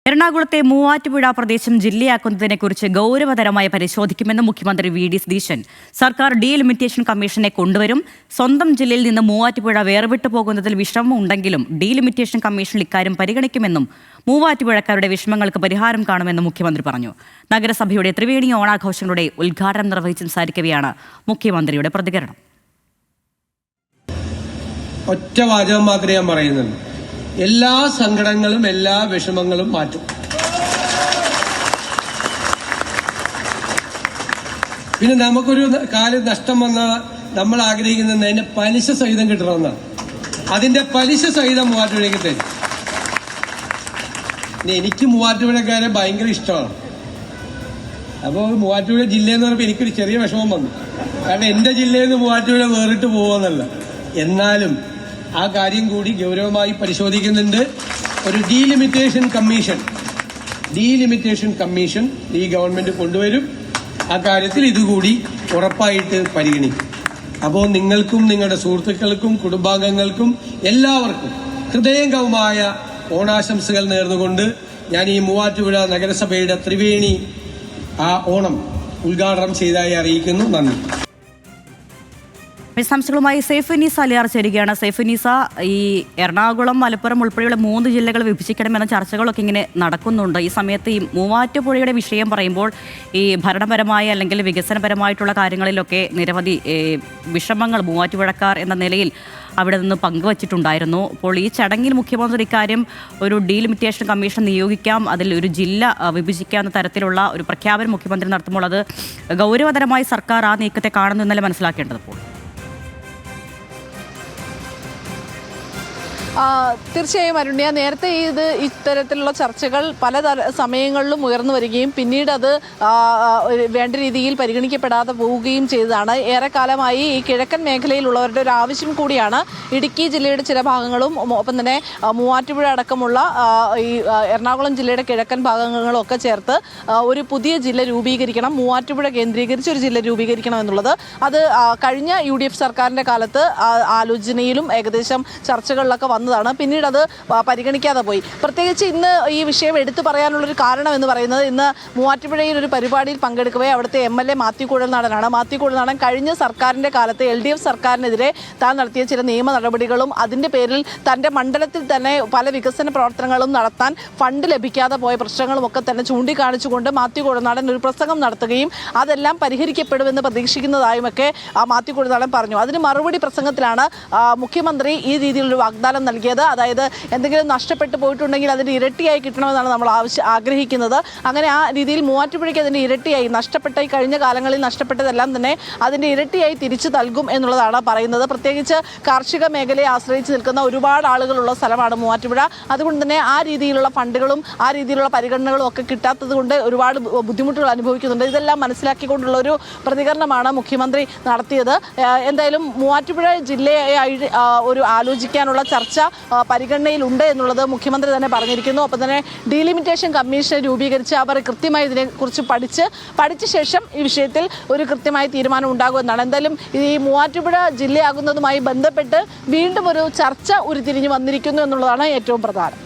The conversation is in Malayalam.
എറണാകുളത്തെ മൂവാറ്റുപുഴ പ്രദേശം ജില്ലയാക്കുന്നതിനെക്കുറിച്ച് ഗൗരവതരമായി പരിശോധിക്കുമെന്ന് മുഖ്യമന്ത്രി വി.ഡി. സതീശൻ. സർക്കാർ ഡീലിമിറ്റേഷൻ കമ്മീഷനെ കൊണ്ടുവരും. സ്വന്തം ജില്ലയിൽ നിന്ന് മൂവാറ്റുപുഴ വേർവിട്ടു പോകുന്നതിൽ വിഷമമുണ്ടെങ്കിലും ഡീലിമിറ്റേഷൻ കമ്മീഷൻ ഇക്കാര്യം പരിഗണിക്കുമെന്നും മൂവാറ്റുപുഴക്കാരുടെ വിഷമങ്ങൾക്ക് പരിഹാരം കാണുമെന്നും മുഖ്യമന്ത്രി പറഞ്ഞു. നഗരസഭയുടെ ത്രിവേണി ഓണാഘോഷങ്ങളുടെ ഉദ്ഘാടനം നിർവഹിച്ച് സംസാരിക്കവെയാണ് മുഖ്യമന്ത്രിയുടെ പ്രതികരണം. ഒറ്റ വാചകം മാത്രമേ ഞാൻ പറയുന്നുള്ളൂ. എല്ലാ സങ്കടങ്ങളും എല്ലാ വിഷമങ്ങളും മാറ്റും. പിന്നെ നമുക്കൊരു കാലം നഷ്ടം വന്ന നമ്മൾ ആഗ്രഹിക്കുന്നത് അതിന്റെ പലിശ സഹിതം കിട്ടണമെന്നാണ്. അതിന്റെ പലിശ സഹിതം മൂവാറ്റുപുഴയ്ക്ക് തരും. എനിക്ക് മൂവാറ്റുപുഴക്കാരെ ഭയങ്കര ഇഷ്ടമാണ്. അപ്പോൾ മൂവാറ്റുപുഴ ജില്ലയെന്ന് പറയുമ്പോൾ എനിക്കൊരു ചെറിയ വിഷമം വന്നു. കാരണം എന്റെ ജില്ലയിൽ നിന്ന് മൂവാറ്റുപുഴ വേറിട്ട് പോകുമെന്നല്ല. എന്നാലും ആ കാര്യം കൂടി ഗൗരവമായി പരിശോധിക്കുന്നുണ്ട്. ഒരു ഡീലിമിറ്റേഷൻ കമ്മീഷൻ ഈ ഗവൺമെന്റ് കൊണ്ടുവരും. ആ കാര്യത്തിൽ ഇതുകൂടി ഉറപ്പായിട്ട് പരിഗണിക്കും. അപ്പോൾ നിങ്ങൾക്കും നിങ്ങളുടെ സുഹൃത്തുക്കൾക്കും കുടുംബാംഗങ്ങൾക്കും എല്ലാവർക്കും ഹൃദയംഗമമായ ഓണാശംസകൾ നേർന്നുകൊണ്ട് ഞാൻ ഈ മൂവാറ്റുപുഴ നഗരസഭയുടെ ത്രിവേണി ഓണം ഉദ്ഘാടനം ചെയ്തതായി അറിയിക്കുന്നു. നന്ദി. വിശദാംശങ്ങളുമായി സൈഫുന്നീസ അലിയാർ ചേരുകയാണ്. സൈഫുന്നീസ, ഈ എറണാകുളം, മലപ്പുറം ഉൾപ്പെടെയുള്ള 3 ജില്ലകൾ വിഭജിക്കണമെന്ന ചർച്ചകളൊക്കെ ഇങ്ങനെ നടക്കുന്നുണ്ട്. ഈ സമയത്ത് ഈ മൂവാറ്റുപുഴയുടെ വിഷയം പറയുമ്പോൾ ഈ ഭരണപരമായ അല്ലെങ്കിൽ വികസനപരമായിട്ടുള്ള കാര്യങ്ങളിലൊക്കെ നിരവധി വിഷമങ്ങൾ മൂവാറ്റുപുഴക്കാർ എന്ന നിലയിൽ അവിടെ നിന്ന് പങ്കുവച്ചിട്ടുണ്ടായിരുന്നു. അപ്പോൾ ഈ ചടങ്ങിൽ മുഖ്യമന്ത്രി ഇക്കാര്യം ഒരു ഡീലിമിറ്റേഷൻ കമ്മീഷൻ നിയോഗിക്കാം, അതിൽ ഒരു ജില്ല വിഭജിക്കാവുന്ന തരത്തിലുള്ള ഒരു പ്രഖ്യാപനം മുഖ്യമന്ത്രി നടത്തുമ്പോൾ അത് ഗൗരവതരമായി സർക്കാർ ആ നീക്കത്തെ കാണുന്നു എന്നല്ല മനസ്സിലാക്കേണ്ടത്. ഇപ്പോൾ തീർച്ചയായും അരുണ്യ, നേരത്തെ ഇത്തരത്തിലുള്ള ചർച്ചകൾ പല സമയങ്ങളിലും ഉയർന്നു വരികയും പിന്നീട് അത് വേണ്ട രീതിയിൽ പരിഗണിക്കപ്പെടാതെ പോവുകയും ചെയ്തതാണ്. ഏറെക്കാലമായി ഈ കിഴക്കൻ മേഖലയിലുള്ളവരുടെ ഒരു ആവശ്യം കൂടിയാണ് ഇടുക്കി ജില്ലയുടെ ചില ഭാഗങ്ങളും ഒപ്പം തന്നെ മൂവാറ്റുപുഴ അടക്കമുള്ള ഈ എറണാകുളം ജില്ലയുടെ കിഴക്കൻ ഭാഗങ്ങളും ഒക്കെ ചേർത്ത് ഒരു പുതിയ ജില്ല രൂപീകരിക്കണം, മൂവാറ്റുപുഴ കേന്ദ്രീകരിച്ച് ഒരു ജില്ല രൂപീകരിക്കണം എന്നുള്ളത്. അത് കഴിഞ്ഞ UDF സർക്കാരിൻ്റെ കാലത്ത് ആലോചനയിലും ഏകദേശം ചർച്ചകളിലൊക്കെ വന്നതാണ്. പിന്നീട് അത് പരിഗണിക്കാതെ പോയി. പ്രത്യേകിച്ച് ഇന്ന് ഈ വിഷയം എടുത്തു പറയാനുള്ളൊരു കാരണം എന്ന് പറയുന്നത്, ഇന്ന് മൂവാറ്റുപുഴയിൽ ഒരു പരിപാടിയിൽ പങ്കെടുക്കവേ അവിടുത്തെ MLA മാത്യു കുഴൽനാടനാണ്. മാത്യു കുഴൽനാടൻ കഴിഞ്ഞ സർക്കാരിൻ്റെ കാലത്ത് LDF സർക്കാരിനെതിരെ താൻ നടത്തിയ ചില നിയമ നടപടികളും അതിൻ്റെ പേരിൽ തൻ്റെ മണ്ഡലത്തിൽ തന്നെ പല വികസന പ്രവർത്തനങ്ങളും നടത്താൻ ഫണ്ട് ലഭിക്കാതെ പോയ പ്രശ്നങ്ങളും ഒക്കെ തന്നെ ചൂണ്ടിക്കാണിച്ചുകൊണ്ട് മാത്യു കുഴൽനാടൻ ഒരു പ്രസംഗം നടത്തുകയും അതെല്ലാം പരിഹരിക്കപ്പെടുമെന്ന് പ്രതീക്ഷിക്കുന്നതായുമൊക്കെ മാത്യു കുഴൽനാടൻ പറഞ്ഞു. അതിന് മറുപടി പ്രസംഗത്തിലാണ് മുഖ്യമന്ത്രി ഈ രീതിയിലൊരു വാഗ്ദാനം നൽകിയത്. അതായത് എന്തെങ്കിലും നഷ്ടപ്പെട്ടു പോയിട്ടുണ്ടെങ്കിൽ അതിൻ്റെ ഇരട്ടിയായി കിട്ടണമെന്നാണ് നമ്മൾ ആഗ്രഹിക്കുന്നത്. അങ്ങനെ ആ രീതിയിൽ മൂവാറ്റുപുഴയ്ക്ക് അതിൻ്റെ ഇരട്ടിയായി നഷ്ടപ്പെട്ട ഈ കഴിഞ്ഞ കാലങ്ങളിൽ നഷ്ടപ്പെട്ടതെല്ലാം തന്നെ അതിൻ്റെ ഇരട്ടിയായി തിരിച്ചു നൽകും എന്നുള്ളതാണ് പറയുന്നത്. പ്രത്യേകിച്ച് കാർഷിക മേഖലയെ ആശ്രയിച്ച് നിൽക്കുന്ന ഒരുപാട് ആളുകളുള്ള സ്ഥലമാണ് മൂവാറ്റുപുഴ. അതുകൊണ്ട് തന്നെ ആ രീതിയിലുള്ള ഫണ്ടുകളും ആ രീതിയിലുള്ള പരിഗണനകളും ഒക്കെ കിട്ടാത്തത് കൊണ്ട് ഒരുപാട് ബുദ്ധിമുട്ടുകൾ അനുഭവിക്കുന്നുണ്ട്. ഇതെല്ലാം മനസ്സിലാക്കിക്കൊണ്ടുള്ള ഒരു പ്രതികരണമാണ് മുഖ്യമന്ത്രി നടത്തിയത്. എന്തായാലും മൂവാറ്റുപുഴ ജില്ലയെ ഒരു ആലോചിക്കാനുള്ള ചർച്ച പരിഗണനയിലുണ്ട് എന്നുള്ളത് മുഖ്യമന്ത്രി തന്നെ പറഞ്ഞിരിക്കുന്നു. ഒപ്പം തന്നെ ഡീലിമിറ്റേഷൻ കമ്മീഷൻ രൂപീകരിച്ച് അവർ കൃത്യമായി ഇതിനെക്കുറിച്ച് പഠിച്ച ശേഷം ഈ വിഷയത്തിൽ ഒരു കൃത്യമായ തീരുമാനം ഉണ്ടാകുമെന്നാണ്. എന്തായാലും ഈ മൂവാറ്റുപുഴ ജില്ലയാകുന്നതുമായി ബന്ധപ്പെട്ട് വീണ്ടും ഒരു ചർച്ച ഉരുത്തിരിഞ്ഞു വന്നിരിക്കുന്നു എന്നുള്ളതാണ് ഏറ്റവും പ്രധാനം.